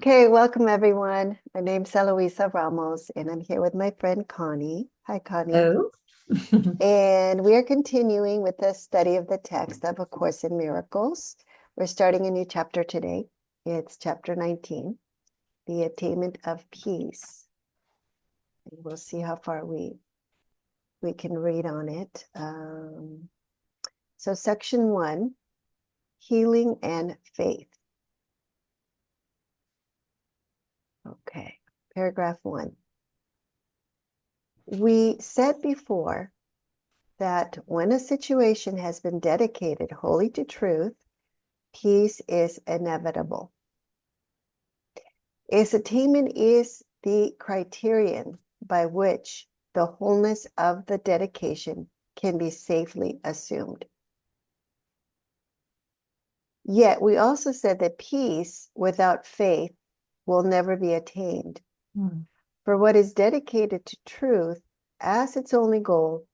Okay, welcome everyone. My name's Eloisa Ramos, and I'm here with my friend Connie. Hi, Connie. Oh, And we are continuing with the study of the text of A Course in Miracles. We're starting a new chapter today. It's chapter 19, the attainment of peace. And we'll see how far we can read on it. So section 1, healing and faith. Okay, paragraph 1. We said before that when a situation has been dedicated wholly to truth, peace is inevitable. Its attainment is the criterion by which the wholeness of the dedication can be safely assumed. Yet we also said that peace without faith will never be attained. For what is dedicated to truth as its only goal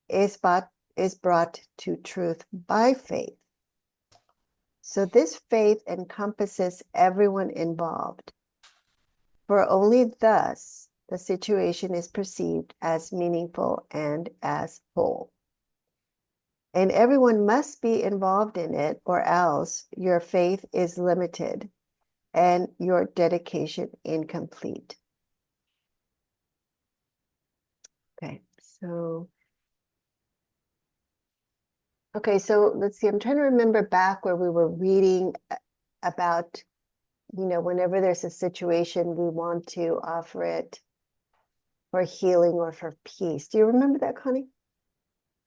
is brought to truth by faith. So this faith encompasses everyone involved, for only thus the situation is perceived as meaningful and as whole. And everyone must be involved in it, or else your faith is limited and your dedication incomplete. Okay, so let's see. I'm trying to remember back where we were reading about, whenever there's a situation, we want to offer it for healing or for peace. Do you remember that, Connie?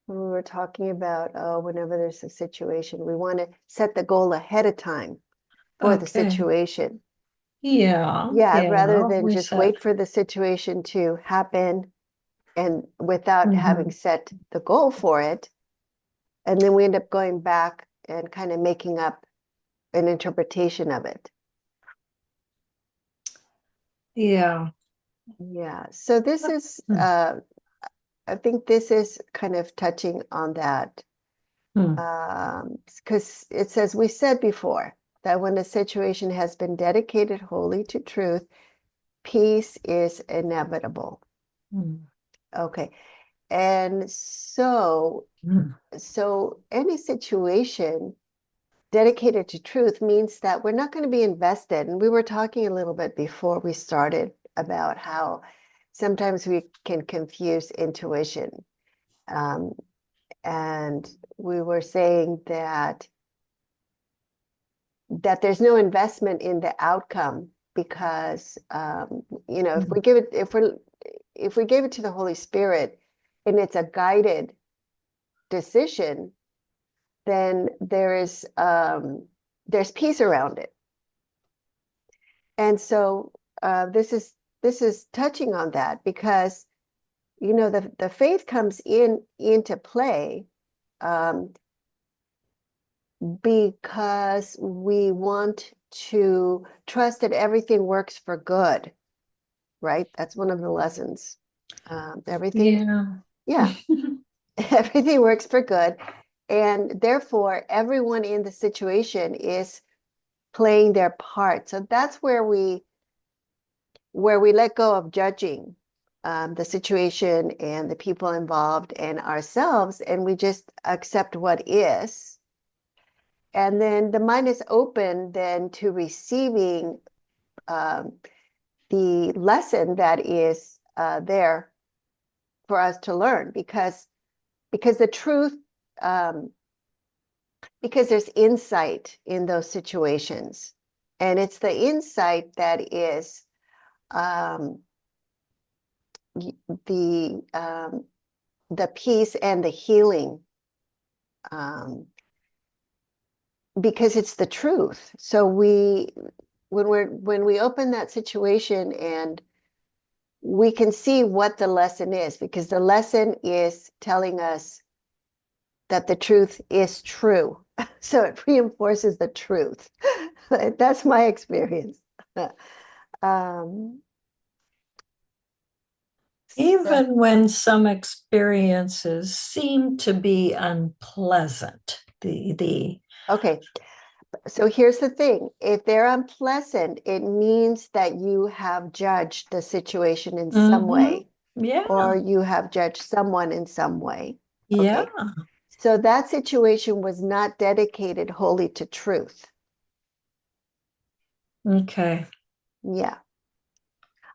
When we were talking about, whenever there's a situation, we want to set the goal ahead of time for the okay. situation. Yeah, Yeah, rather yeah. than We just said, wait for the situation to happen and without having mhm. set the goal for it. And then we end up going back and kind of making up an interpretation of it. Yeah. Yeah. So this is, Hmm. I think this is kind of touching on that. Hmm. Because it says, we said before that when a situation has been dedicated wholly to truth, peace is inevitable. Hmm. Okay. And so any situation dedicated to truth means that we're not going to be invested. And we were talking a little bit before we started about how sometimes we can confuse intuition. Um, and we were saying that there's no investment in the outcome because if Hmm. we give it if we gave it to the Holy Spirit and it's a guided decision, then there's peace around it. And so this is touching on that because the faith comes into play um, because we want to trust that everything works for good, right? That's one of the lessons. Everything, Yeah. yeah, everything works for good. And therefore, everyone in the situation is playing their part. So that's where we let go of judging the situation and the people involved and ourselves, and we just accept what is. And then the mind is open then to receiving um, the lesson that is there for us to learn because the truth um, because there's insight in those situations, and it's the insight that is um, the um, the peace and the healing because it's the truth. So when we open that situation and we can see what the lesson is, because the lesson is telling us that the truth is true. So it reinforces the truth. That's my experience. Um, so, Even when some experiences seem to be unpleasant, the okay. So here's the thing, if they're unpleasant, it means that you have judged the situation in some way, Yeah. or you have judged someone in some way. Yeah. Okay. So that situation was not dedicated wholly to truth. Okay. Yeah.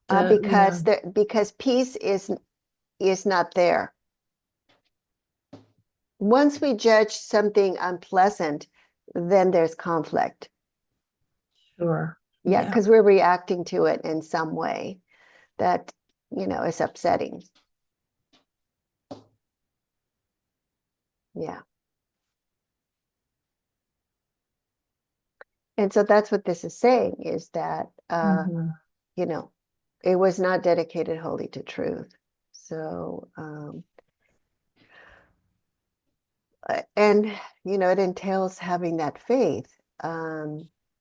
Yeah. Because peace is not there. Once we judge something unpleasant, then there's conflict. Sure. Yeah, because we're reacting to it in some way that, is upsetting. Yeah. And so that's what this is saying, is that, it was not dedicated wholly to truth. So, and, it entails having that faith.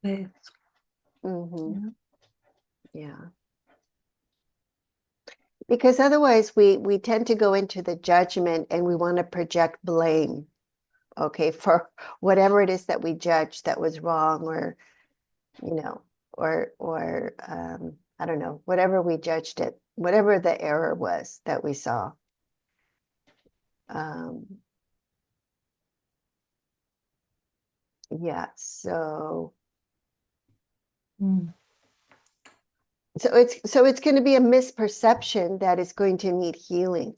Faith. Mhm. Yeah. Because otherwise we tend to go into the judgment and we want to project blame, okay, for whatever it is that we judge that was wrong, or, or I don't know, whatever we judged it, whatever the error was that we saw. Yeah, so Mm. it's going to be a misperception that is going to need healing.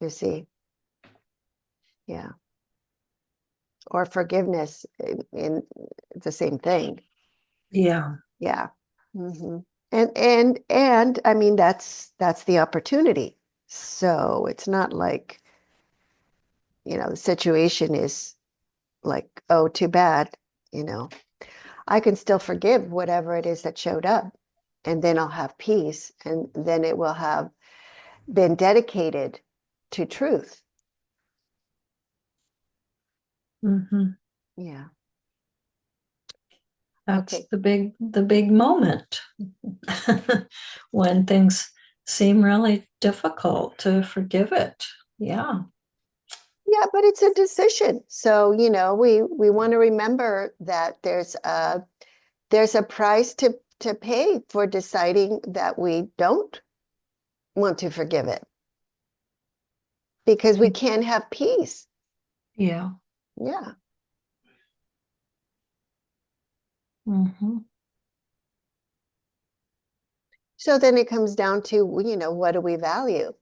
You see? Yeah. Or forgiveness in the same thing. Yeah. Yeah. Mm-hmm. And I mean that's the opportunity. So it's not like, the situation is like, oh, too bad, I can still forgive whatever it is that showed up, and then I'll have peace, and then it will have been dedicated to truth. Mm-hmm. Yeah. That's Okay. the big moment when things seem really difficult to forgive it. Yeah. Yeah, but it's a decision. So, we want to remember that there's a price to pay for deciding that we don't want to forgive it, because we can't have peace. Yeah. Yeah. Mm-hmm. So then it comes down to, what do we value?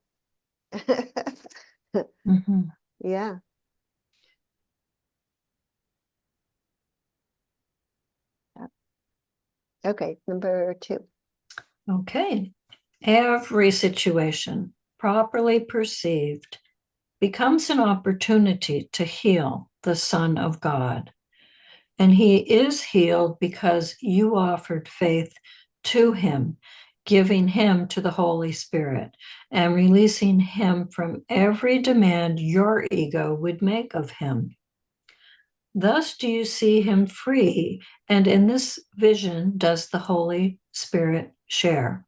Mm-hmm. Yeah. Okay, number 2. Okay. Every situation properly perceived becomes an opportunity to heal the Son of God. And he is healed because you offered faith to him, giving him to the Holy Spirit and releasing him from every demand your ego would make of him. Thus do you see him free, and in this vision does the Holy Spirit share.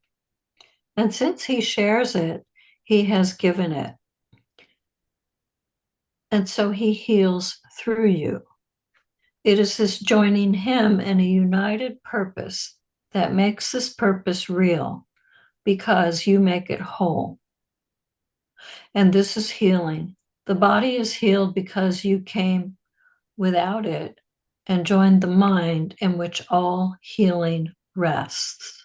And since he shares it, he has given it. And so he heals through you. It is this joining him in a united purpose that makes this purpose real, because you make it whole. And this is healing. The body is healed because you came without it and joined the mind in which all healing rests.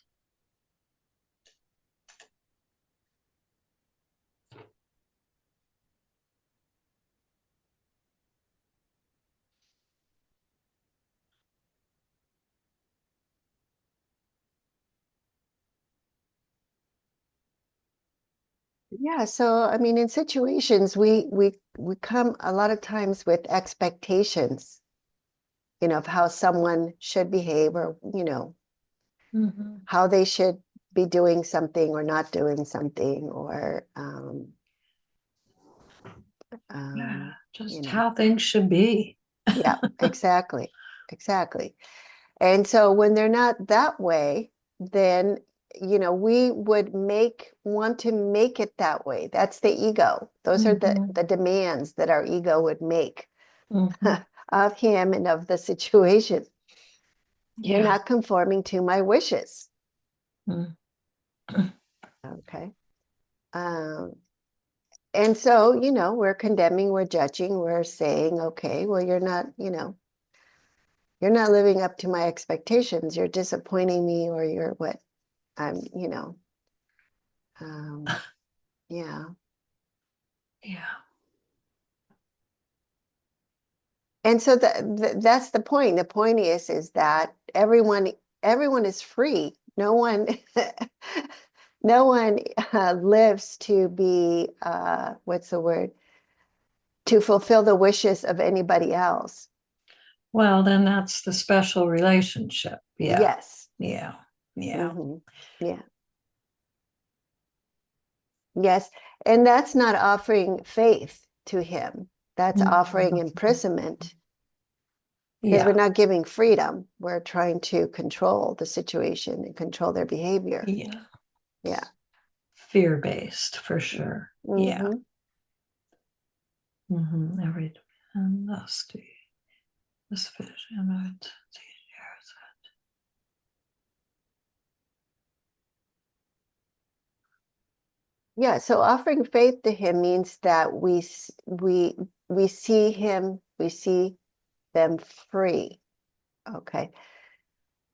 Yeah, so I mean, in situations we come a lot of times with expectations, of how someone should behave, or, Mm-hmm. how they should be doing something or not doing something, or Just how things should be. yeah, exactly. Exactly. And so when they're not that way, then, we would want to make it that way. That's the ego. Those are the demands that our ego would make Mm-hmm. of him and of the situation. You're Yeah. not conforming to my wishes. Mm. Okay. And so, we're condemning, we're judging, we're saying, okay, well, you're not living up to my expectations. You're disappointing me, or you're what I'm, yeah. Yeah. And so that's the point. The point is that everyone is free. No one no one lives to be what's the word? To fulfill the wishes of anybody else. Well, then that's the special relationship. Yeah. Yes. Yeah. Yeah. Yeah. Yes. And that's not offering faith to him. That's offering imprisonment, because we're Yeah. not giving freedom. We're trying to control the situation and control their behavior. Yeah. Yeah. Fear-based for sure. Yeah. Mm-hmm. Every nasty this fish and it. Yeah, so offering faith to him means that we see him, we see them free. Okay.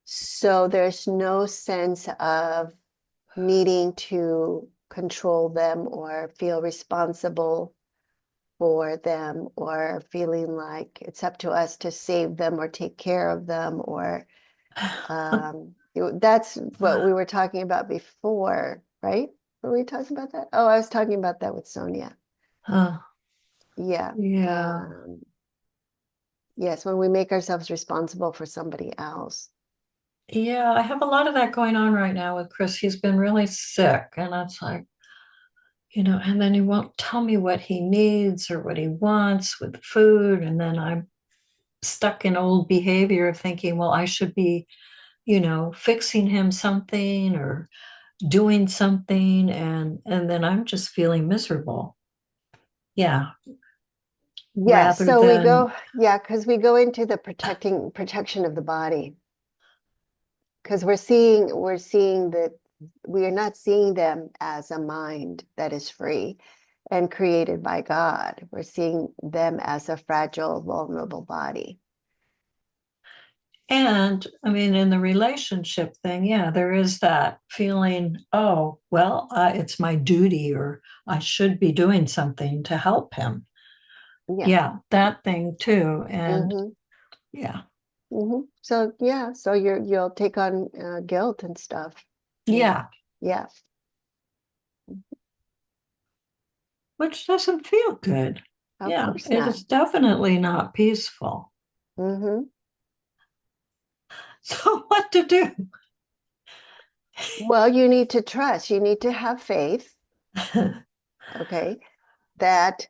So there's no sense of needing to control them or feel responsible for them, or feeling like it's up to us to save them or take care of them, or that's what we were talking about before, right? Were we talking about that? Oh, I was talking about that with Sonia. Huh. Yeah. Yeah. Yes, when we make ourselves responsible for somebody else. Yeah, I have a lot of that going on right now with Chris. He's been really sick, and it's like, and then he won't tell me what he needs or what he wants with food. And then I'm stuck in old behavior of thinking, well, I should be, fixing him something or doing something. And then I'm just feeling miserable. Yeah. Yes, Rather so we than, go, yeah, because we go into the protection of the body. Because we're seeing that we are not seeing them as a mind that is free and created by God. We're seeing them as a fragile, vulnerable body. and I mean, in the relationship thing, yeah, there is that feeling, oh, well, it's my duty or I should be doing something to help him. Yeah. Yeah, that thing too. And Mm-hmm. yeah, Mm-hmm. So yeah, so you'll take on guilt and stuff. Yeah. yeah, Yeah. which doesn't feel good. Of Yeah, course it not. is definitely not peaceful. Mm-hmm. So, what to do? Well, you need to trust. You need to have faith, okay, that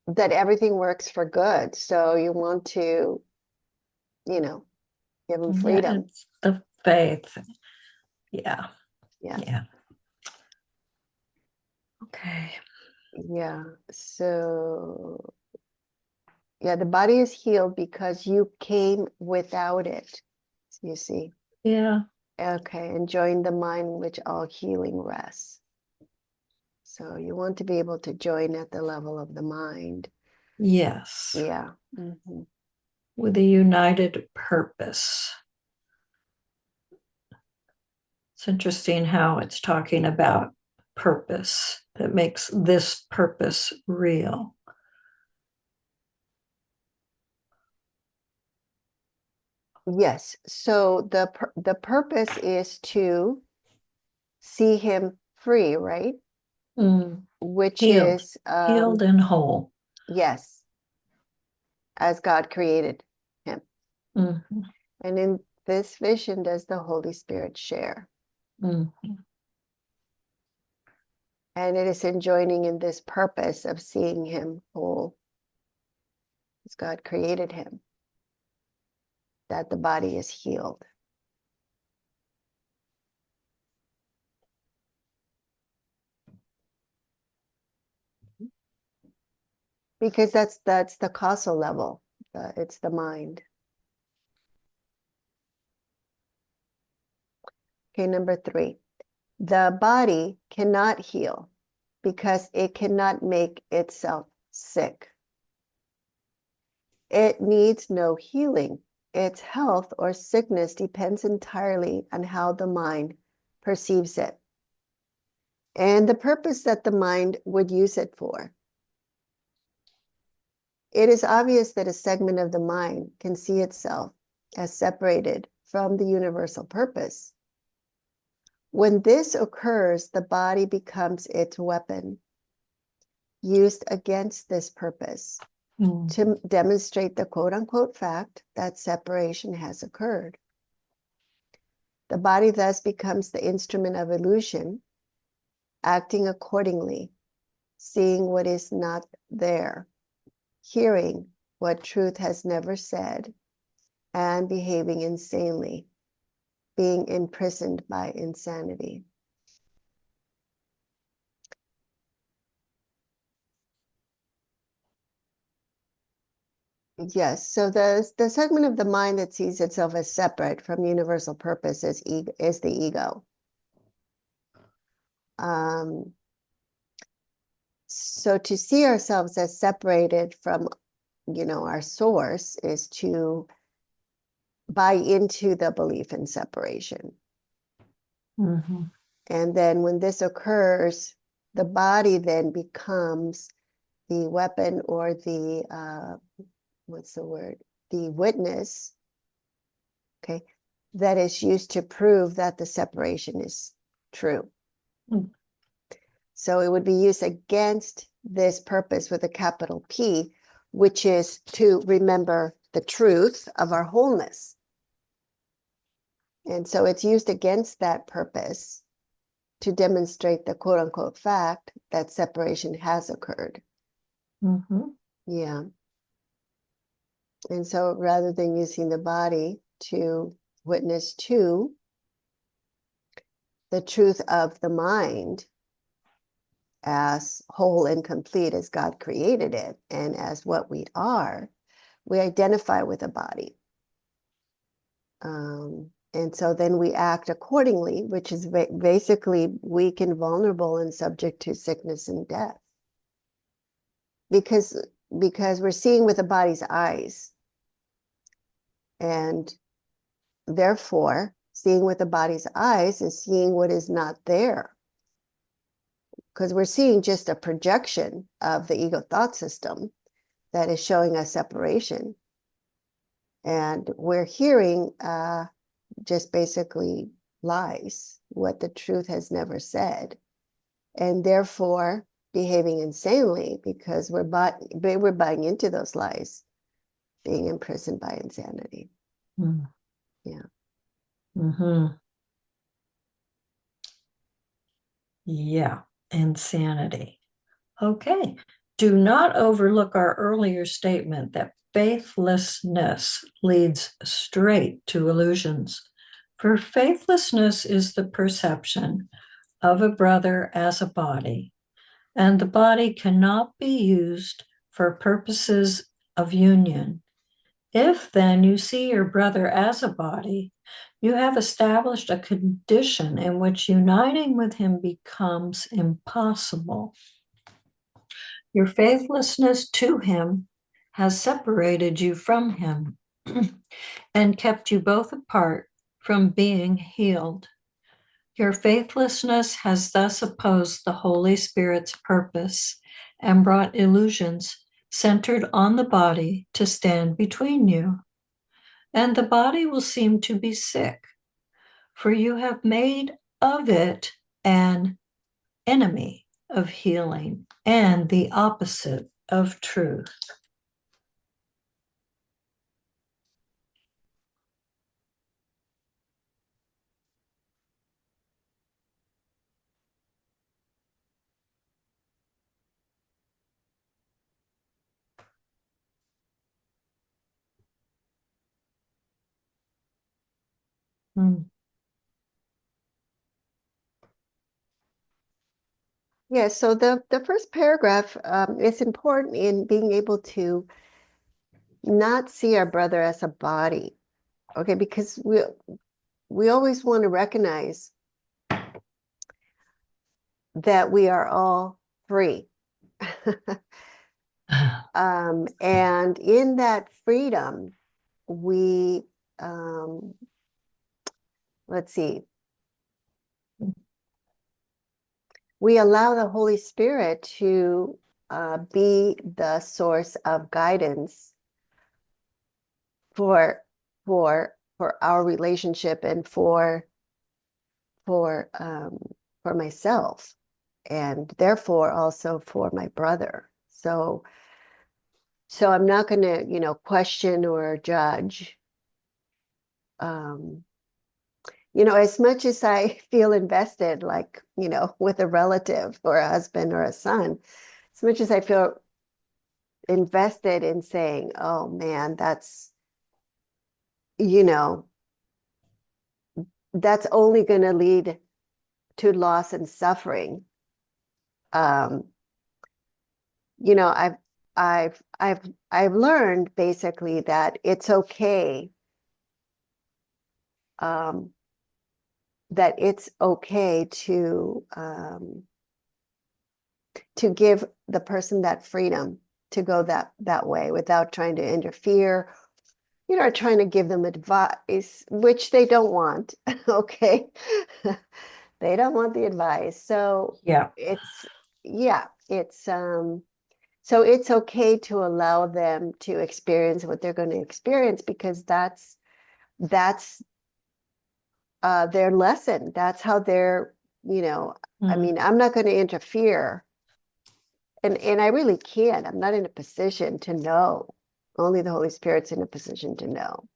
that everything works for good. So you want to, you know, give them Yeah, freedom. it's the faith. Yeah, Yeah. yeah. Okay. Yeah. So yeah, the body is healed because you came without it. You see. Yeah, Okay, and join the mind in which all healing rests. So you want to be able to join at the level of the mind. yes. Yeah. Mm-hmm. With a united purpose. It's interesting how it's talking about purpose that makes this purpose real. Yes. So the purpose is to see him free, right? Mm. Which Healed, is healed and whole. yes, as God created him. Mm. And in this vision does the Holy Spirit share. Mm. And it is in joining in this purpose of seeing him whole, as God created him, that the body is healed. Because that's the causal level. It's the mind. Okay, number 3. The body cannot heal because it cannot make itself sick. It needs no healing. Its health or sickness depends entirely on how the mind perceives it and the purpose that the mind would use it for. It is obvious that a segment of the mind can see itself as separated from the universal purpose. When this occurs, the body becomes its weapon, used against this purpose to demonstrate the quote-unquote fact that separation has occurred. The body thus becomes the instrument of illusion, acting accordingly, seeing what is not there, hearing what truth has never said, and behaving insanely, being imprisoned by insanity. Yes, so the segment of the mind that sees itself as separate from universal purpose is the ego. So to see ourselves as separated from, our source is to buy into the belief in separation. Mm-hmm. And then when this occurs, the body then becomes the weapon or the, the witness, okay, that is used to prove that the separation is true. Mm. So it would be used against this purpose with a capital P, which is to remember the truth of our wholeness. And so it's used against that purpose to demonstrate the quote unquote fact that separation has occurred. Mm-hmm. Yeah. And so rather than using the body to witness to the truth of the mind as whole and complete as God created it and as what we are, we identify with a body. And so then we act accordingly, which is basically weak and vulnerable and subject to sickness and death. Because we're seeing with the body's eyes. And therefore, seeing with the body's eyes is seeing what is not there. Because we're seeing just a projection of the ego thought system that is showing us separation. And we're hearing just basically lies, what the truth has never said. And therefore, behaving insanely because we're buying into those lies, being imprisoned by insanity. Mm. Yeah. Mm-hmm. Yeah, insanity. Okay. Do not overlook our earlier statement that faithlessness leads straight to illusions. For faithlessness is the perception of a brother as a body, and the body cannot be used for purposes of union. If then you see your brother as a body, you have established a condition in which uniting with him becomes impossible. Your faithlessness to him has separated you from him and kept you both apart from being healed. Your faithlessness has thus opposed the Holy Spirit's purpose and brought illusions centered on the body to stand between you. And the body will seem to be sick, for you have made of it an enemy of healing and the opposite of truth. Mm. Yeah, so the first paragraph is important in being able to not see our brother as a body, okay? Because we always want to recognize that we are all free. And in that freedom, we, let's see, we allow the Holy Spirit to be the source of guidance for our relationship and for myself, and therefore also for my brother. So I'm not going to, question or judge. As much as I feel invested, like, with a relative or a husband or a son, as much as I feel invested in saying, oh man, you know, that's only going to lead to loss and suffering. Um, I've learned basically that it's okay, um, to give the person that freedom to go that way without trying to interfere, trying to give them advice, which they don't want. Okay. They don't want the advice. So Yeah. so it's okay to allow them to experience what they're going to experience, because that's their lesson. That's how they're, I mean, I'm not going to interfere. And I really can't. I'm not in a position to know. Only the Holy Spirit's in a position to know.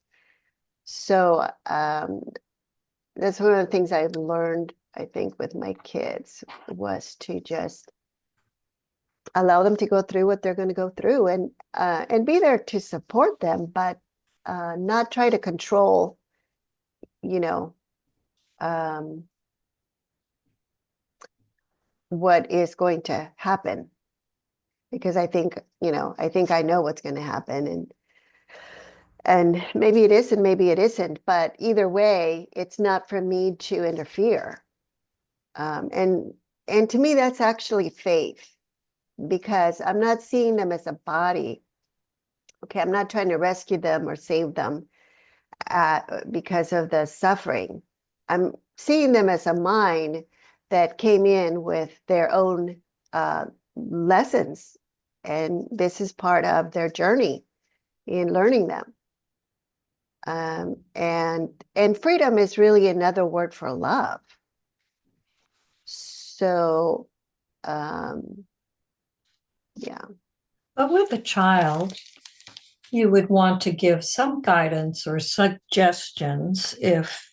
So that's one of the things I've learned, I think, with my kids, was to just allow them to go through what they're going to go through, and be there to support them, but not try to control, you know, um, what is going to happen. Because I think I know what's going to happen, and maybe it is and maybe it isn't, but either way, it's not for me to interfere. And to me, that's actually faith, because I'm not seeing them as a body. Okay, I'm not trying to rescue them or save them because of the suffering. I'm seeing them as a mind that came in with their own lessons, and this is part of their journey in learning them. And freedom is really another word for love. So, yeah. But with a child, you would want to give some guidance or suggestions if,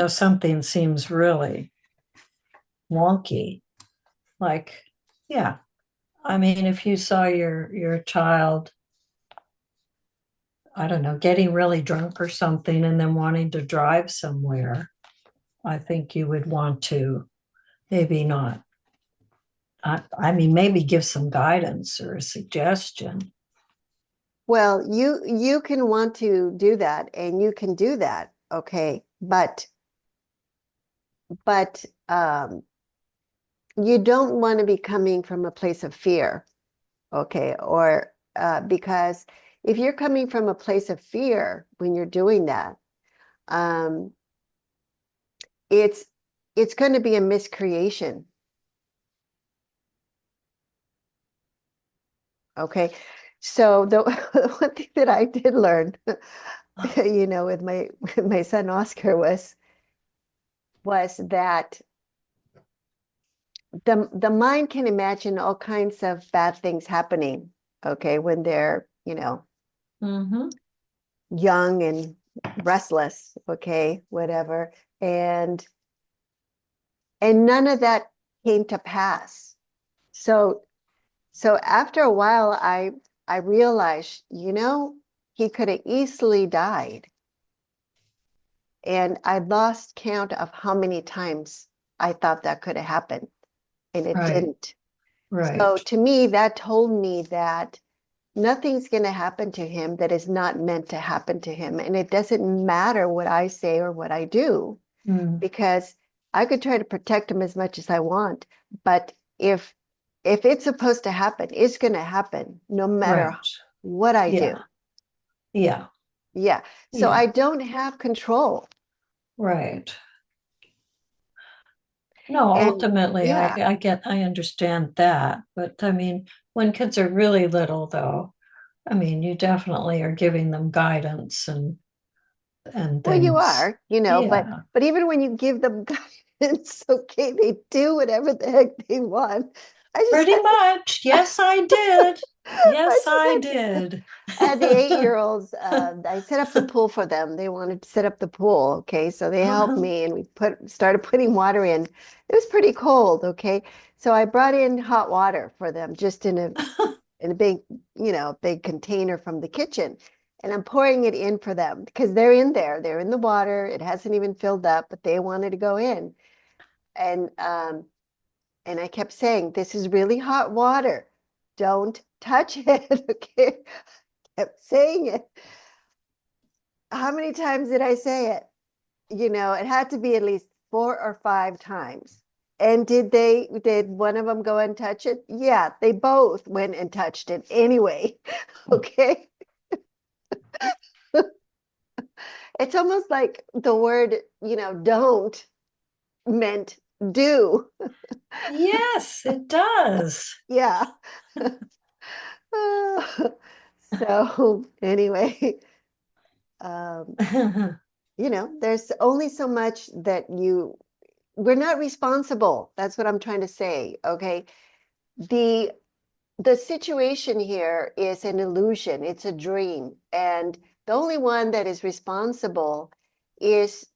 something seems really wonky. Like, yeah, I mean, if you saw your child, I don't know, getting really drunk or something and then wanting to drive somewhere, I think you would want to maybe not. I mean, maybe give some guidance or a suggestion. Well, you can want to do that, and you can do that, okay, but you don't want to be coming from a place of fear, okay, or because if you're coming from a place of fear when you're doing that, um, it's going to be a miscreation, okay. So the one thing that I did learn, with my son Oscar, was that the mind can imagine all kinds of bad things happening, okay, when they're, Mm-hmm. young and restless, okay, whatever. And none of that came to pass. So after a while, I realized, he could have easily died. And I lost count of how many times I thought that could have happened. and it Right. didn't. Right. So to me, that told me that nothing's going to happen to him that is not meant to happen to him. And it doesn't matter what I say or what I do, because I could try to protect him as much as I want. But if it's supposed to happen, it's going to happen no matter Right. what I do. Yeah. Yeah. So I don't have control. Right. No, And ultimately, yeah. I understand that. But I mean, when kids are really little, though, I mean, you definitely are giving them guidance and Well, you things. are, but Yeah, even when you give them guidance, okay, they do whatever the heck they want. I just pretty had much. Yes, I did. I Yes, just I had did. I had the 8-year-olds. I set up the pool for them. They wanted to set up the pool. Okay. So they helped me and we started putting water in. It was pretty cold. Okay. So I brought in hot water for them just in a big, big container from the kitchen. And I'm pouring it in for them because they're in there. They're in the water. It hasn't even filled up, but they wanted to go in. And I kept saying, this is really hot water. Don't touch it. Okay. Kept saying it. How many times did I say it? It had to be at least 4 or 5 times. And did one of them go and touch it? Yeah, they both went and touched it anyway. Okay. It's almost like the word, don't meant do. Yes, it does. Yeah. So anyway, um, there's only so much that we're not responsible. That's what I'm trying to say. Okay. The the situation here is an illusion. It's a dream. And the only one that is responsible is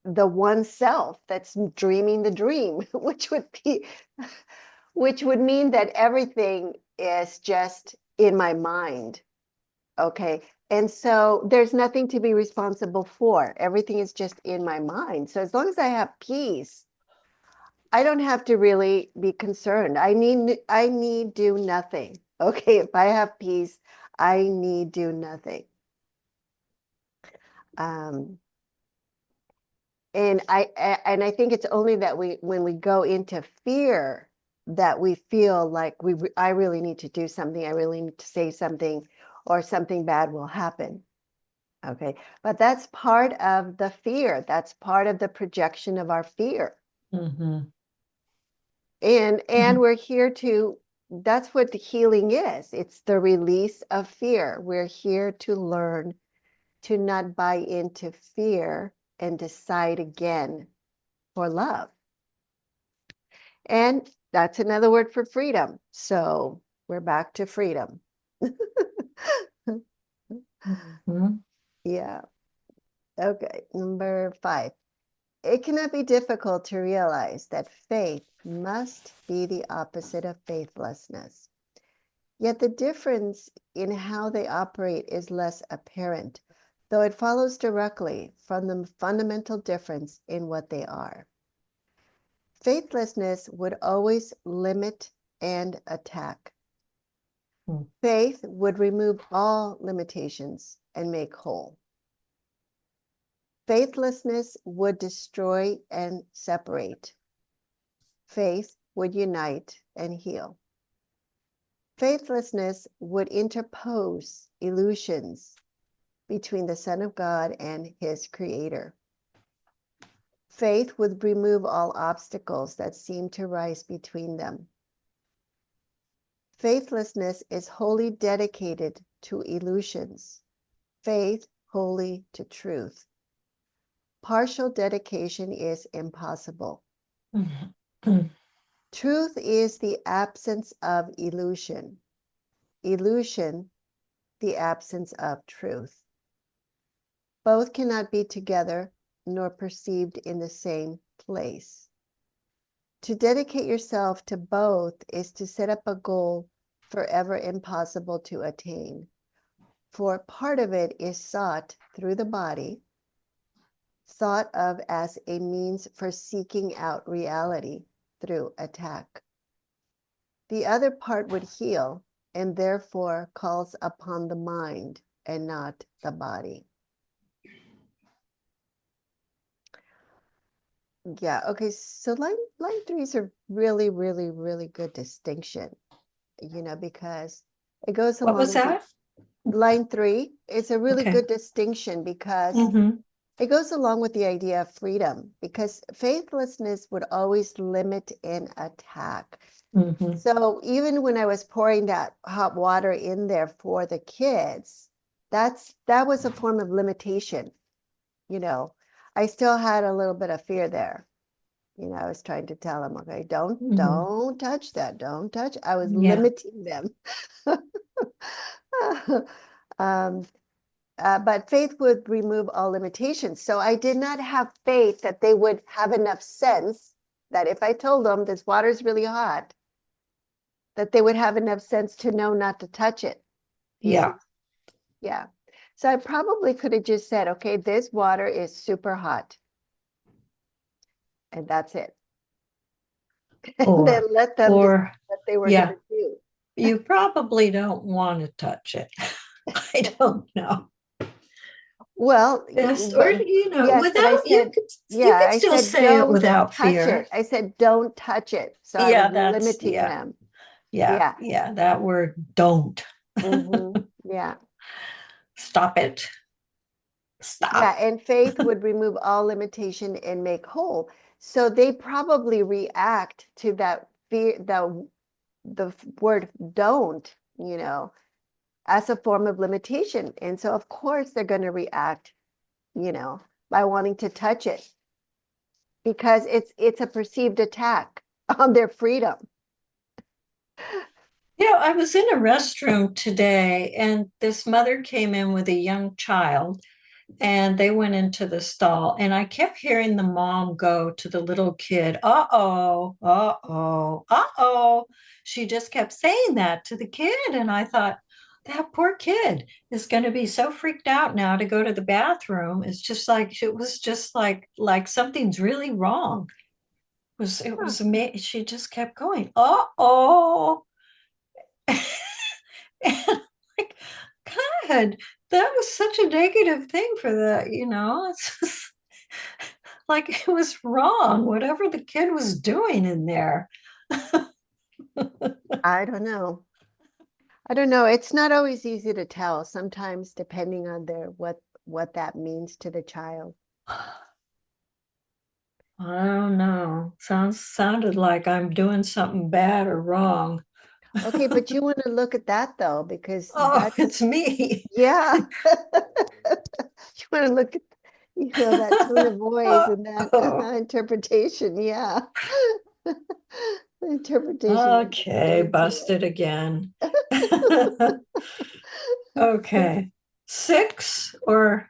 the one self that's dreaming the dream, which would mean that everything is just in my mind. Okay. And so there's nothing to be responsible for. Everything is just in my mind. So as long as I have peace, I don't have to really be concerned. I need do nothing. Okay. If I have peace, I need do nothing. Um, and I think it's only that when we go into fear that we feel like I really need to do something, I really need to say something, or something bad will happen. Okay, but that's part of the fear. That's part of the projection of our fear. Mhm. And we're here to, that's what the healing is. It's the release of fear. We're here to learn to not buy into fear and decide again for love. And that's another word for freedom. So we're back to freedom. Mhm. Yeah. Okay. Number 5. It cannot be difficult to realize that faith must be the opposite of faithlessness. Yet the difference in how they operate is less apparent, though it follows directly from the fundamental difference in what they are. Faithlessness would always limit and attack. Mm. Faith would remove all limitations and make whole. Faithlessness would destroy and separate. Faith would unite and heal. Faithlessness would interpose illusions between the Son of God and his Creator. Faith would remove all obstacles that seem to rise between them. Faithlessness is wholly dedicated to illusions. Faith wholly to truth. Partial dedication is impossible. Mhm. Truth is the absence of illusion. Illusion, the absence of truth. Both cannot be together nor perceived in the same place. To dedicate yourself to both is to set up a goal forever impossible to attain, for part of it is sought through the body, thought of as a means for seeking out reality, through attack. The other part would heal and therefore calls upon the mind and not the body. Yeah, okay, so line 3 is a really, really, really good distinction, because it goes What along was with that? line 3. It's a really Okay. good distinction because Mm-hmm. it goes along with the idea of freedom, because faithlessness would always limit and attack. Mm-hmm. So even when I was pouring that hot water in there for the kids, that was a form of limitation. I still had a little bit of fear there. I was trying to tell them, okay, Mm-hmm. don't touch that, don't touch. I was Yeah. limiting them. um, but faith would remove all limitations. So I did not have faith that they would have enough sense that if I told them this water's really hot, that they would have enough sense to know not to touch it. You see? Yeah. Yeah. So I probably could have just said, okay, this water is super hot. And that's it. And then Or, let them decide or, what they were going yeah, to do. you probably don't want to touch it. I don't know. Well, Yes, or yes, but I without said, you yeah, could I still said, say it don't without touch fear. it. I said, don't touch it. So I was Yeah, that's limiting them. yeah, Yeah. yeah. That word don't. Yeah. Stop it. Yeah. Stop. And faith would remove all limitation and make whole. So they probably react to that fear, the word don't, as a form of limitation. And so of course they're going to react, by wanting to touch it because it's a perceived attack on their freedom. I was in a restroom today and this mother came in with a young child and they went into the stall and I kept hearing the mom go to the little kid, uh-oh, uh-oh, uh-oh. She just kept saying that to the kid and I thought that poor kid is going to be so freaked out now to go to the bathroom. It was just like something's really wrong. It was amazing. She just kept going, uh-oh. And like, God, that was such a negative thing for that. It's just like it was wrong, whatever the kid was doing in there. I don't know. I don't know. It's not always easy to tell. Sometimes depending on what that means to the child. I don't know. Sounded like I'm doing something bad or wrong. Okay, but you want to look at that though, because Oh, it's me. yeah. You want to look at, that tone of voice and that Oh, interpretation. Yeah. The interpretation of the okay, detail. busted again. Okay. 6 or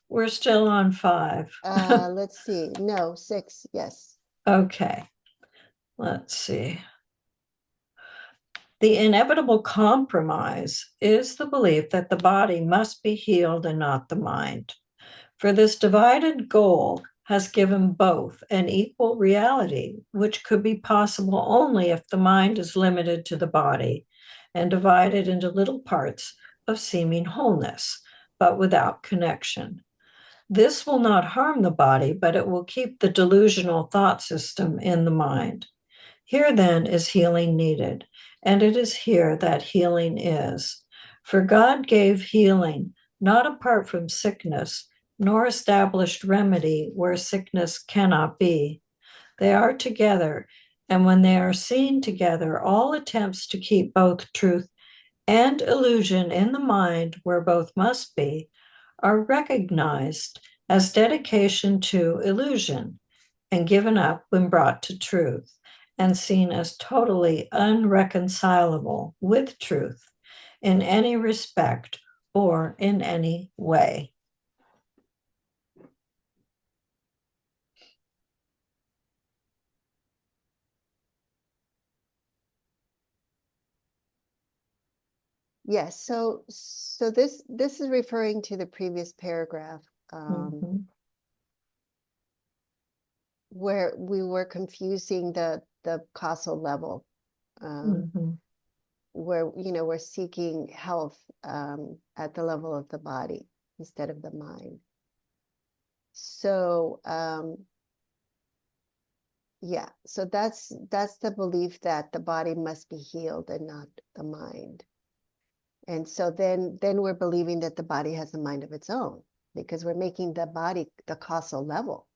we're still on 5. Let's see. No, 6. Yes. Okay. Let's see. The inevitable compromise is the belief that the body must be healed and not the mind. For this divided goal has given both an equal reality, which could be possible only if the mind is limited to the body and divided into little parts of seeming wholeness, but without connection. This will not harm the body, but it will keep the delusional thought system in the mind. Here then is healing needed, and it is here that healing is. For God gave healing not apart from sickness, nor established remedy where sickness cannot be. They are together, and when they are seen together, all attempts to keep both truth and illusion in the mind where both must be are recognized as dedication to illusion and given up when brought to truth and seen as totally unreconcilable with truth in any respect or in any way. Yes. So this is referring to the previous paragraph, Mm-hmm. where we were confusing the the causal level, Mhm. where, you know, we're seeking health at the level of the body instead of the mind. So yeah, so that's the belief that the body must be healed and not the mind. And so then we're believing that the body has a mind of its own, because we're making the body the causal level.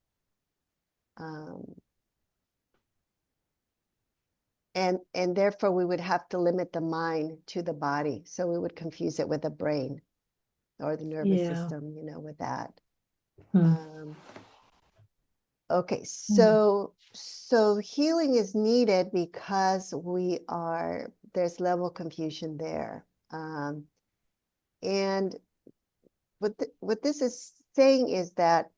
And therefore we would have to limit the mind to the body. So we would confuse it with the brain or the nervous Yeah. system, you know, with that. Hmm. Okay, so healing is needed because there's level confusion there. And what this is saying is that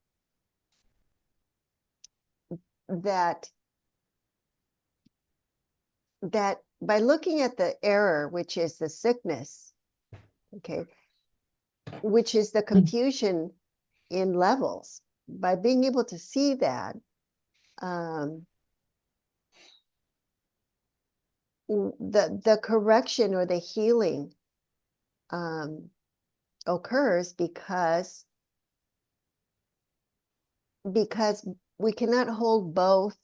by looking at the error, which is the sickness, okay, which is the confusion in levels, by being able to see that, the correction or the healing occurs because we cannot hold both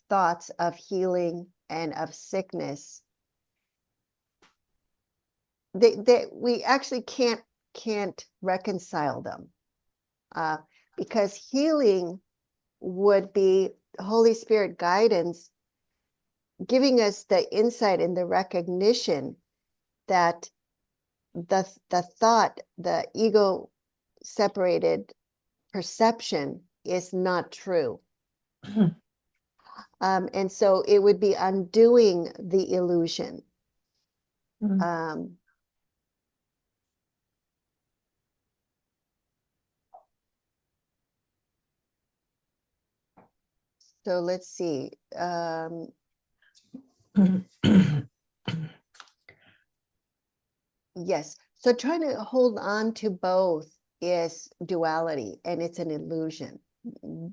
thoughts of healing and of sickness. We actually can't reconcile them, because healing would be Holy Spirit guidance, giving us the insight and the recognition that the thought, the ego separated perception is not true. And so it would be undoing the illusion. So let's see. Yes. So trying to hold on to both is duality, and it's an illusion,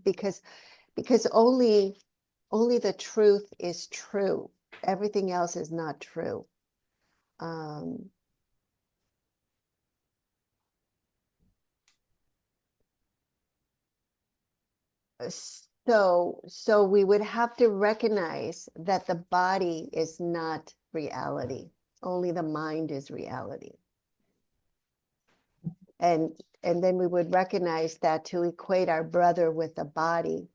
because only the truth is true. Everything else is not true. So we would have to recognize that the body is not reality. Only the mind is reality. And then we would recognize that to equate our brother with the body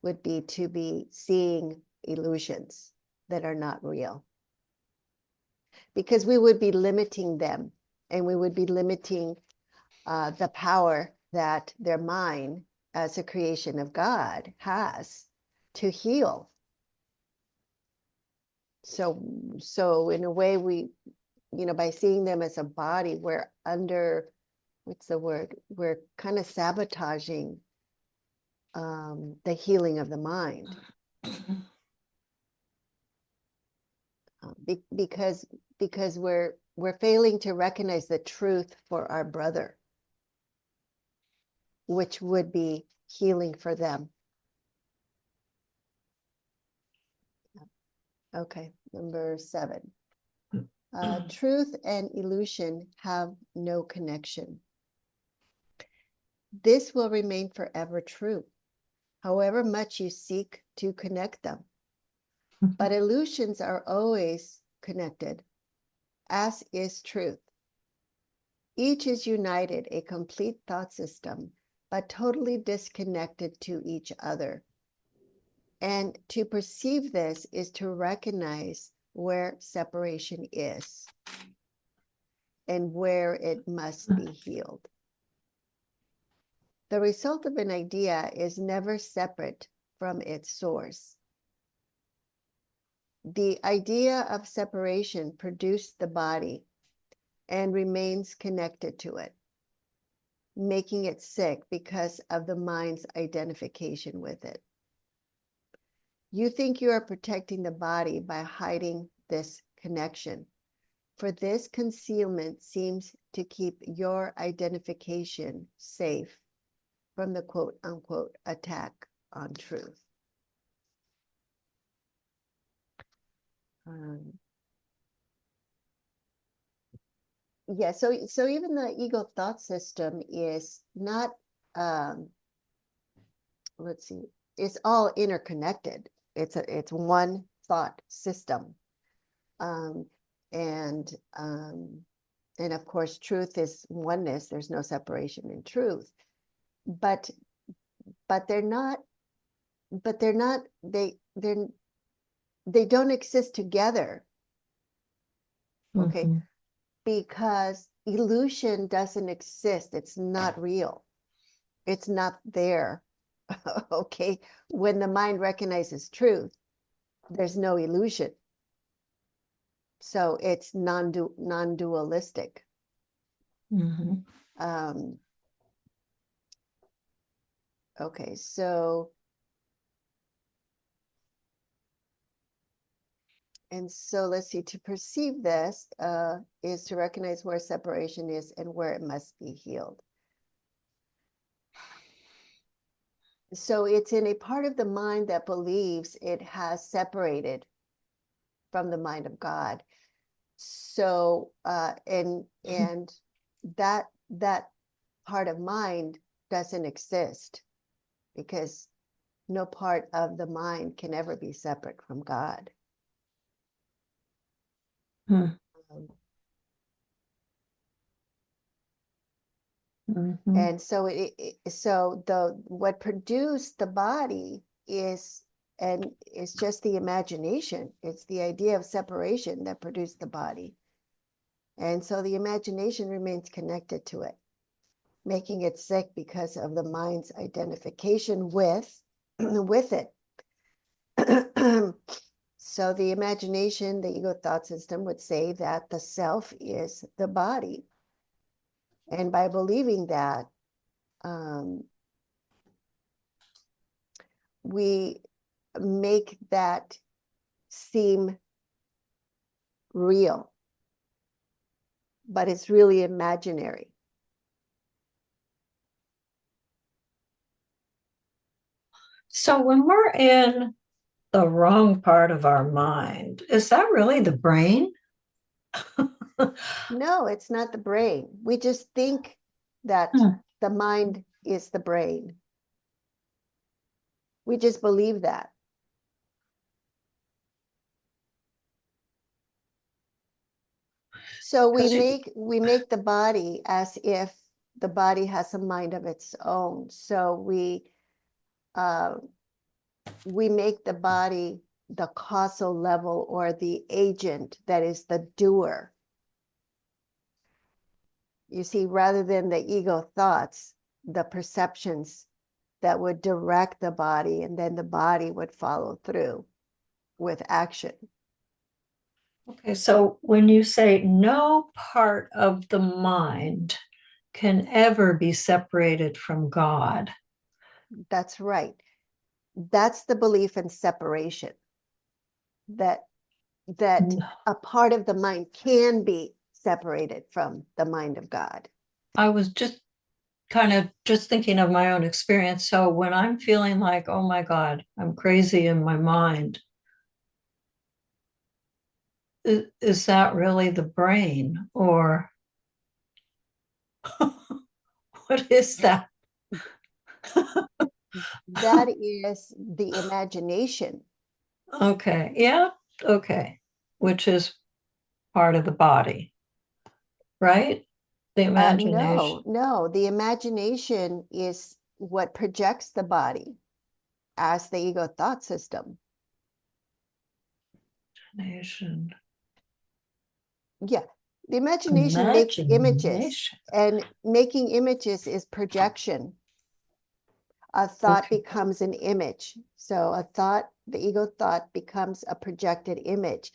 would be to be seeing illusions that are not real. Because we would be limiting them, and we would be limiting the power that their mind, as a creation of God, has to heal. So in a way, we, you know, by seeing them as a body, we're under, what's the word? We're kind of sabotaging the healing of the mind. Because we're failing to recognize the truth for our brother, which would be healing for them. Okay, number 7. Truth and illusion have no connection. This will remain forever true, however much you seek to connect them. But illusions are always connected, as is truth. Each is united, a complete thought system, but totally disconnected to each other. And to perceive this is to recognize where separation is and where it must be healed. The result of an idea is never separate from its source. The idea of separation produced the body and remains connected to it, making it sick because of the mind's identification with it. You think you are protecting the body by hiding this connection, for this concealment seems to keep your identification safe from the quote unquote attack on truth. Yeah, so even the ego thought system is not, let's see, it's all interconnected. It's one thought system. Um, and of course, truth is oneness. There's no separation in truth. But they're not, they don't exist together. Okay. Mhm. Because illusion doesn't exist. It's not real. It's not there. Okay. When the mind recognizes truth, there's no illusion. So it's non-dualistic. Mhm. Okay, so let's see, to perceive this is to recognize where separation is and where it must be healed. So it's in a part of the mind that believes it has separated from the mind of God. So and that part of mind doesn't exist, because no part of the mind can ever be separate from God. Mhm. And so what produced the body is just the imagination. It's the idea of separation that produced the body. And so the imagination remains connected to it, making it sick because of the mind's identification with it. So the imagination, the ego thought system, would say that the self is the body. And by believing that, we make that seem real, but it's really imaginary. So when we're in the wrong part of our mind, is that really the brain? No, it's not the brain. We just think that Hmm. the mind is the brain. We just believe that. So we 'Cause make the body as if the body has a mind of its own. So uh, we make the body the causal level, or the agent that is the doer. You see, rather than the ego thoughts, the perceptions that would direct the body, and then the body would follow through with action. Okay, so when you say no part of the mind can ever be separated from God. That's right. That's the belief in separation, that a part of the mind can be separated from the mind of God. I was just kind of just thinking of my own experience. So when I'm feeling like, oh my God, I'm crazy in my mind, is that really the brain, or what is that? That is the imagination. Okay, yeah, okay, which is part of the body, right? The imagination. No, the imagination is what projects the body as the ego thought system. Imagination. Yeah, the imagination makes images, Imagination. and making images is projection. A thought Okay. becomes an image. So the ego thought becomes a projected image.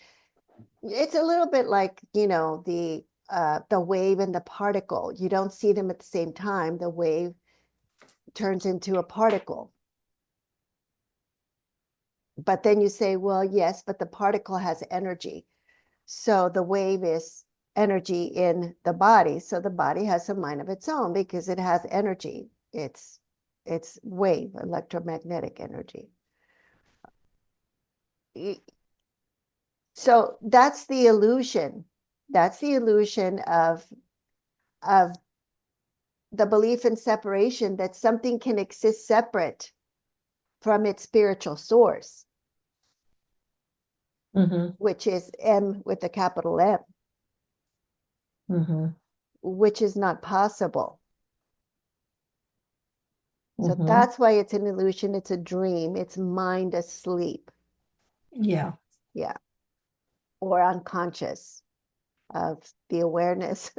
It's a little bit like, the wave and the particle. You don't see them at the same time. The wave turns into a particle. But then you say, well, yes, but the particle has energy. So the wave is energy in the body. So the body has a mind of its own because it has energy. It's wave, electromagnetic energy. So that's the illusion. That's the illusion of the belief in separation, that something can exist separate from its spiritual source, which is M with a capital M, which is not possible. So that's why it's an illusion. It's a dream. It's mind asleep. Yeah. Yeah. Or unconscious of the awareness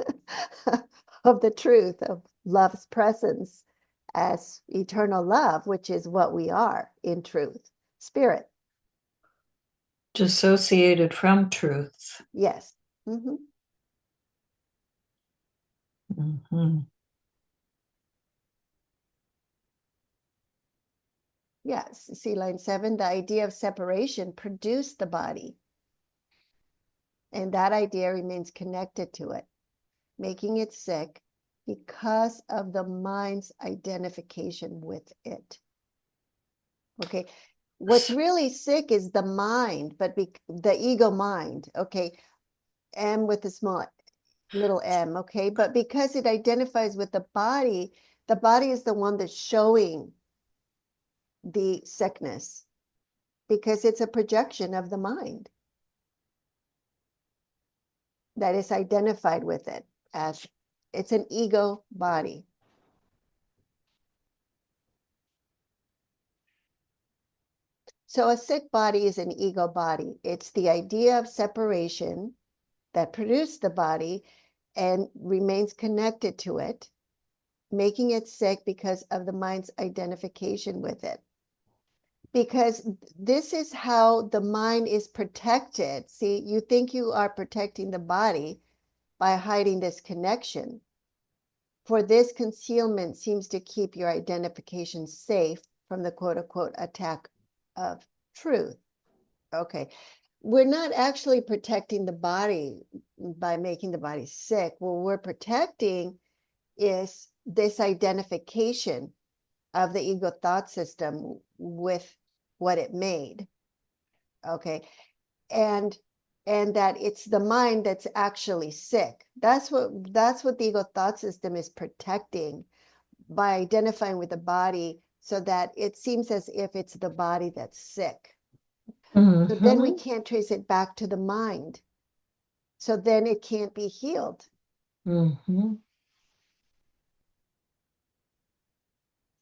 of the truth of love's presence as eternal love, which is what we are in truth, spirit. Dissociated from truth. Yes. Mm-hmm. Yes. See line 7, the idea of separation produced the body. And that idea remains connected to it, making it sick because of the mind's identification with it. Okay. What's really sick is the mind, but the ego mind. Okay. M with a small little m. Okay. But because it identifies with the body is the one that's showing the sickness, because it's a projection of the mind that is identified with it as it's an ego body. So a sick body is an ego body. It's the idea of separation that produced the body and remains connected to it, making it sick because of the mind's identification with it. Because this is how the mind is protected. See, you think you are protecting the body by hiding this connection. For this concealment seems to keep your identification safe from the quote unquote attack of truth. Okay. We're not actually protecting the body by making the body sick. What we're protecting is this identification of the ego thought system with what it made. Okay. And that it's the mind that's actually sick. That's what the ego thought system is protecting by identifying with the body, so that it seems as if it's the body that's sick. So then we can't trace it back to the mind. So then it can't be healed.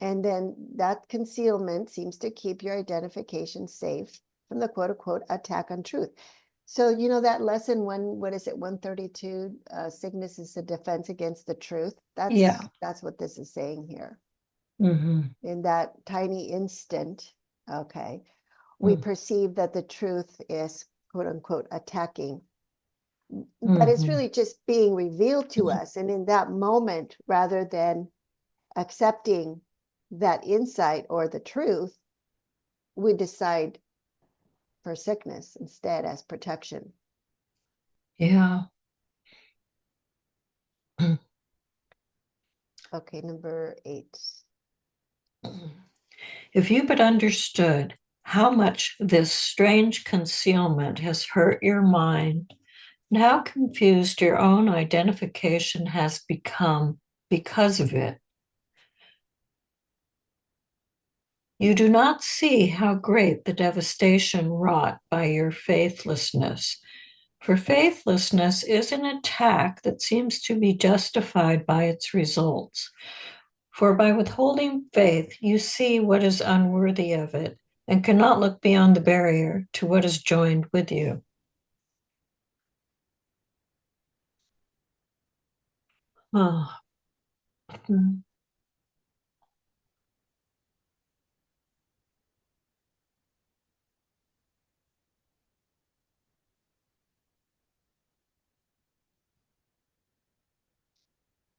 And then that concealment seems to keep your identification safe from the quote unquote attack on truth. So, you know, that lesson what is it, 132, sickness is a defense against the truth. That's what this is saying here. In that tiny instant, okay, we perceive that the truth is quote unquote attacking, but it's really just being revealed to us. And in that moment, rather than accepting that insight or the truth, we decide for sickness instead as protection. Yeah. Okay, number 8. If you but understood how much this strange concealment has hurt your mind, and how confused your own identification has become because of it, you do not see how great the devastation wrought by your faithlessness. For faithlessness is an attack that seems to be justified by its results. For by withholding faith, you see what is unworthy of it, and cannot look beyond the barrier to what is joined with you. Oh.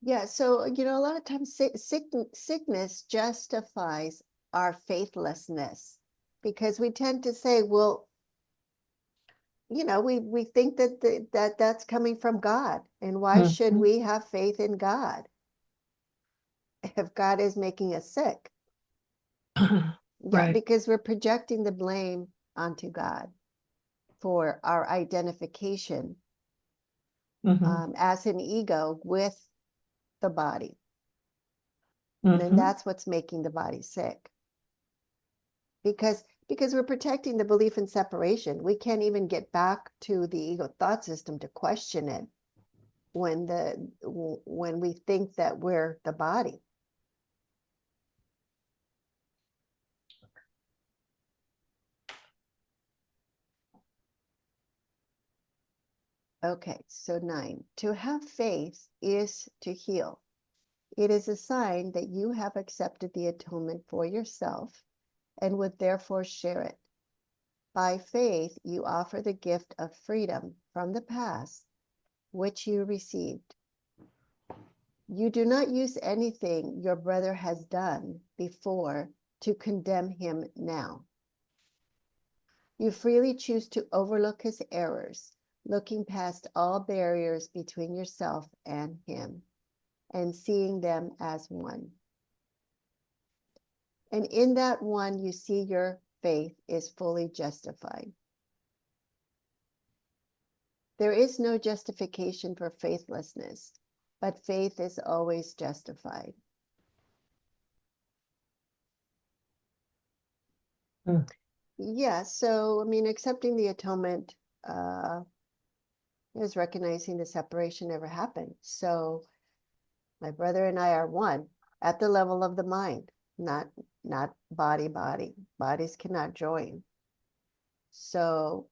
Yeah, so you know, a lot of times sickness justifies our faithlessness, because we tend to say, well, you know, we think that that's coming from God, and why should we have faith in God if God is making us sick? Yeah, Right. because we're projecting the blame onto God. for our identification Mm-hmm. as an ego with the body. Mm-hmm. And that's what's making the body sick. Because we're protecting the belief in separation. We can't even get back to the ego thought system to question it when we think that we're the body. Okay, so 9. To have faith is to heal. It is a sign that you have accepted the atonement for yourself and would therefore share it. By faith, you offer the gift of freedom from the past, which you received. You do not use anything your brother has done before to condemn him now. You freely choose to overlook his errors, looking past all barriers between yourself and him, and seeing them as one. And in that one, you see your faith is fully justified. There is no justification for faithlessness, but faith is always justified. Mm. Yeah, so, I mean, accepting the atonement is recognizing the separation never happened. So my brother and I are one at the level of the mind, not body. Bodies cannot join. So,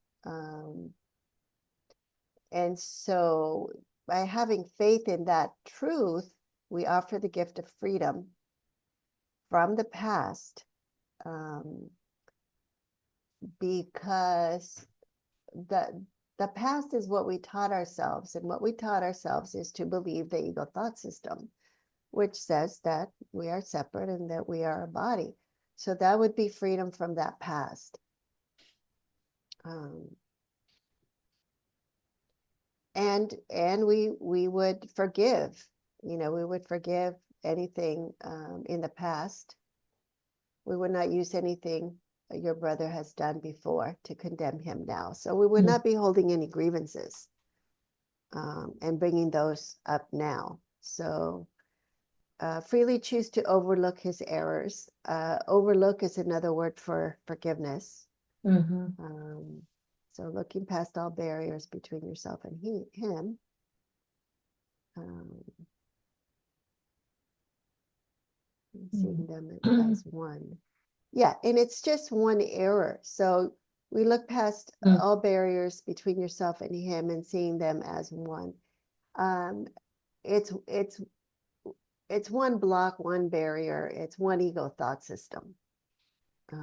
and so by having faith in that truth, we offer the gift of freedom from the past, because the past is what we taught ourselves, and what we taught ourselves is to believe the ego thought system, which says that we are separate and that we are a body. So that would be freedom from that past. And we would forgive, we would forgive anything in the past. We would not use anything your brother has done before to condemn him now. So we would not be holding any grievances and bringing those up now. So freely choose to overlook his errors. Overlook is another word for forgiveness. So looking past all barriers between yourself and him. Seeing them as one. Yeah, and it's just one error. So we look past all barriers between yourself and him and seeing them as one. It's one block, one barrier. It's one ego thought system.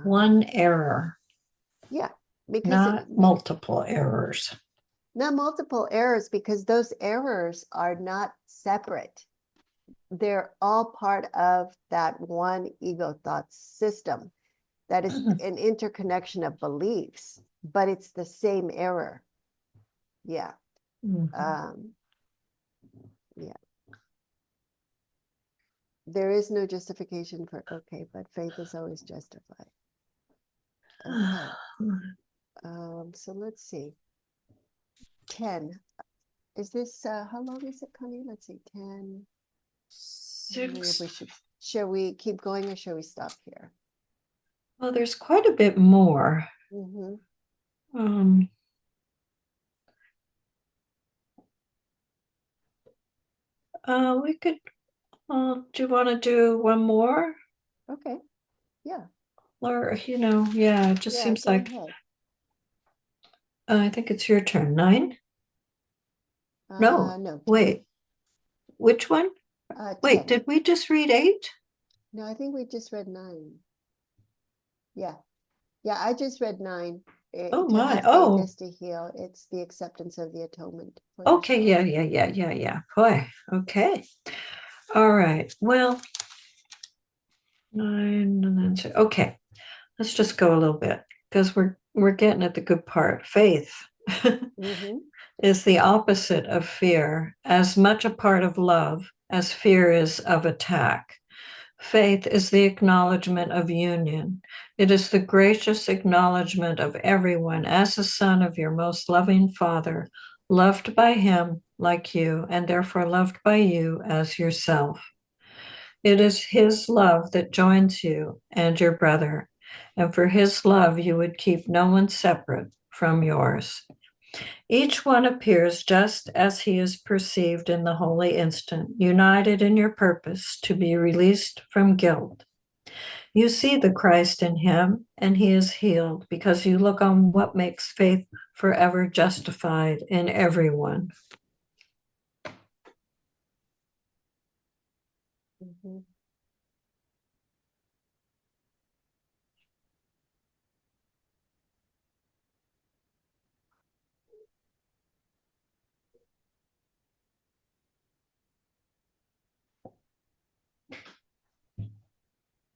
One error. Yeah, because not multiple errors. Not multiple errors, because those errors are not separate. They're all part of that one ego thought system that is an interconnection of beliefs, but it's the same error. Yeah. Yeah. There is no justification for, okay, but faith is always justified. Okay. So let's see. 10. Is this, how long is it, Connie? Let's see, 10. Shall we keep going or shall we stop here? Well, there's quite a bit more. We could, do you want to do one more? Okay. Yeah. Or, yeah, it just seems like, I think it's your turn. 9? No, 10. Wait, which one? Wait, 10. did we just read 8? No, I think we just read 9. Yeah. Yeah, I just read 9. Oh to my, have faith is to heal. It's the acceptance of the atonement. Okay, yeah. Boy, okay. All right, well, 9 and then 6. Okay, let's just go a little bit, because we're getting at the good part. Faith is the opposite of fear, as much a part of love as fear is of attack. Faith is the acknowledgement of union. It is the gracious acknowledgement of everyone as a son of your most loving Father, loved by him like you, and therefore loved by you as yourself. It is his love that joins you and your brother, and for his love you would keep no one separate from yours. Each one appears just as he is perceived in the holy instant, united in your purpose to be released from guilt. You see the Christ in him, and he is healed because you look on what makes faith forever justified in everyone. Mhm.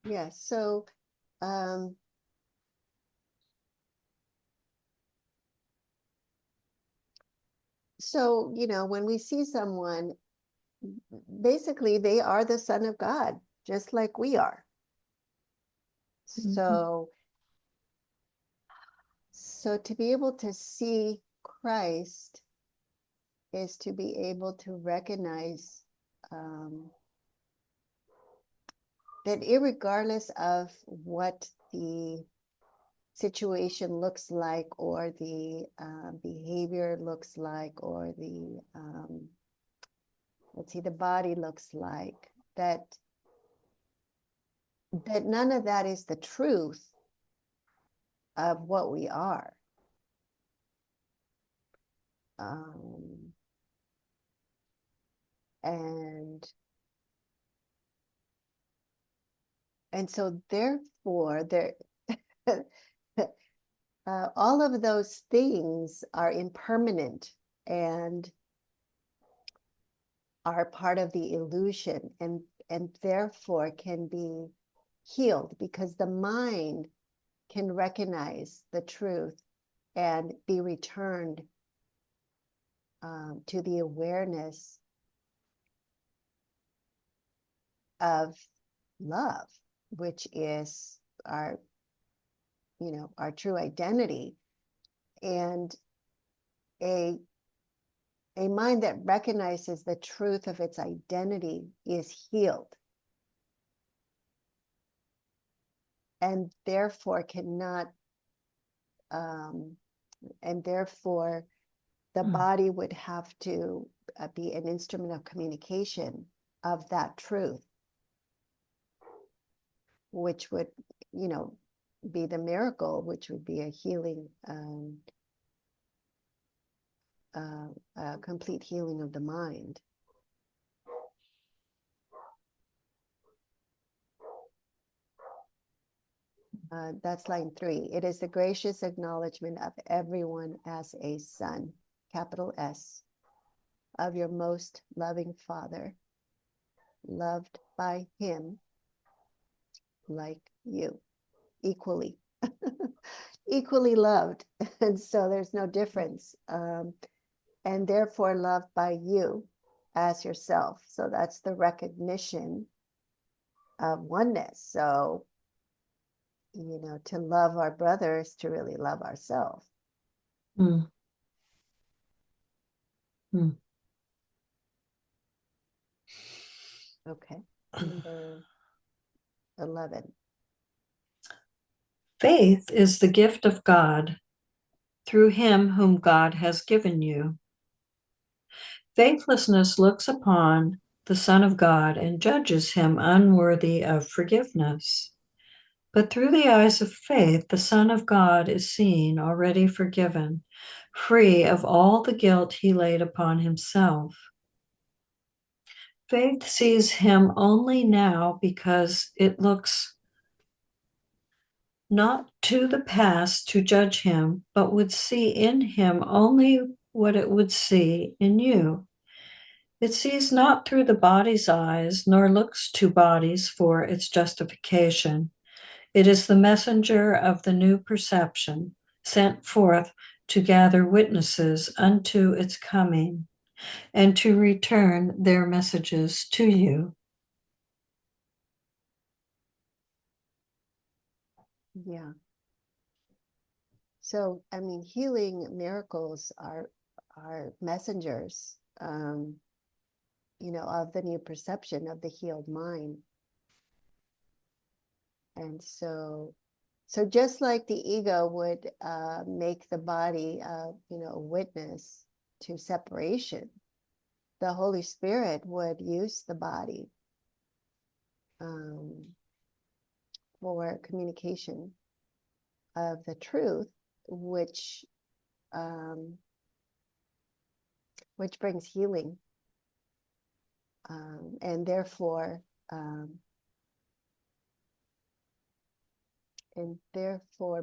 Yeah, um, when we see someone, basically they are the Son of God, just like we are. So, so to be able to see Christ is to be able to recognize that irregardless of what the situation looks like, or the behavior looks like, or the the body looks like, that none of that is the truth of what we are. Um, and so therefore there all of those things are impermanent and are part of the illusion, and therefore can be healed, because the mind can recognize the truth and be returned to the awareness of love, which is our true identity. And a mind that recognizes the truth of its identity is healed, and therefore cannot and therefore the body would have to be an instrument of communication of that truth, which would be the miracle, which would be a healing, a complete healing of the mind. That's line 3. It is the gracious acknowledgement of everyone as a son, capital S, of your most loving Father, loved by him like you, equally, equally loved. And so there's no difference. And therefore loved by you as yourself. So that's the recognition of oneness. So, to love our brothers, to really love ourselves. Mm. Mm. Okay, number 11. Faith is the gift of God through him whom God has given you. Faithlessness looks upon the Son of God and judges him unworthy of forgiveness. But through the eyes of faith, the Son of God is seen already forgiven, free of all the guilt he laid upon himself. Faith sees him only now because it looks not to the past to judge him, but would see in him only what it would see in you. It sees not through the body's eyes, nor looks to bodies for its justification. It is the messenger of the new perception, sent forth to gather witnesses unto its coming, and to return their messages to you. Yeah. So, I mean, healing miracles are messengers, of the new perception of the healed mind. And so just like the ego would make the body, a witness to separation, the Holy Spirit would use the body for communication of the truth, which brings healing, and therefore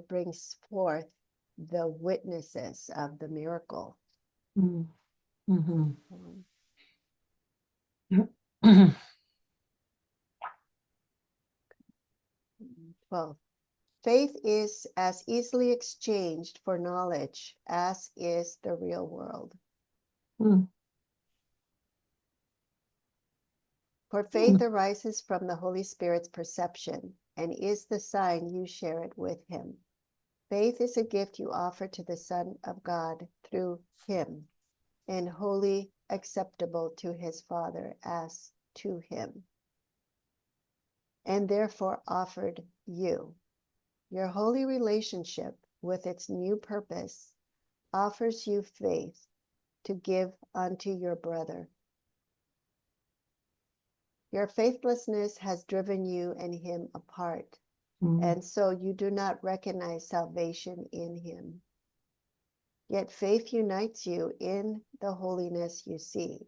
brings forth the witnesses of the miracle. Mm-hmm. 12. Faith is as easily exchanged for knowledge as is the real world. For faith arises from the Holy Spirit's perception and is the sign you share it with him. Faith is a gift you offer to the Son of God through him, and wholly acceptable to his Father as to him, and therefore offered you. Your holy relationship with its new purpose offers you faith to give unto your brother. Your faithlessness has driven you and him apart, and so you do not recognize salvation in him. Yet faith unites you in the holiness you see,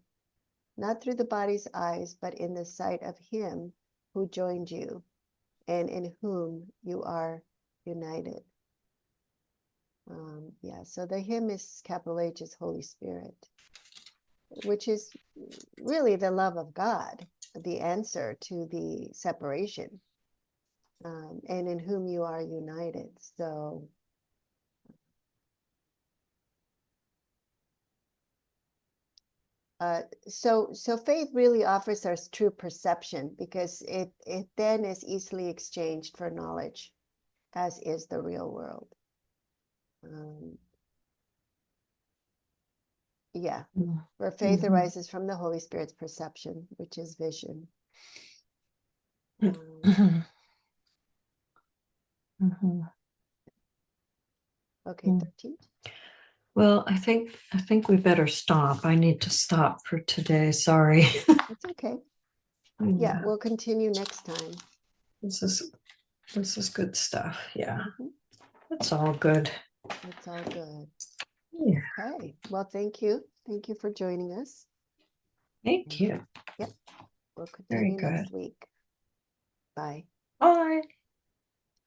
not through the body's eyes, but in the sight of him who joined you and in whom you are united. So the him is capital H is Holy Spirit, which is really the love of God, the answer to the separation, and in whom you are united. So faith really offers us true perception, because it then is easily exchanged for knowledge, as is the real world. Where faith arises from the Holy Spirit's perception, which is vision. Okay, 13. Well, I think we better stop. I need to stop for today. Sorry. It's okay. Yeah, we'll continue next time. This is good stuff. Yeah. That's all good. It's all good. Yeah. Okay. Well, thank you. Thank you for joining us. Thank you. Yep. We'll continue Very good. next week. Bye. Bye.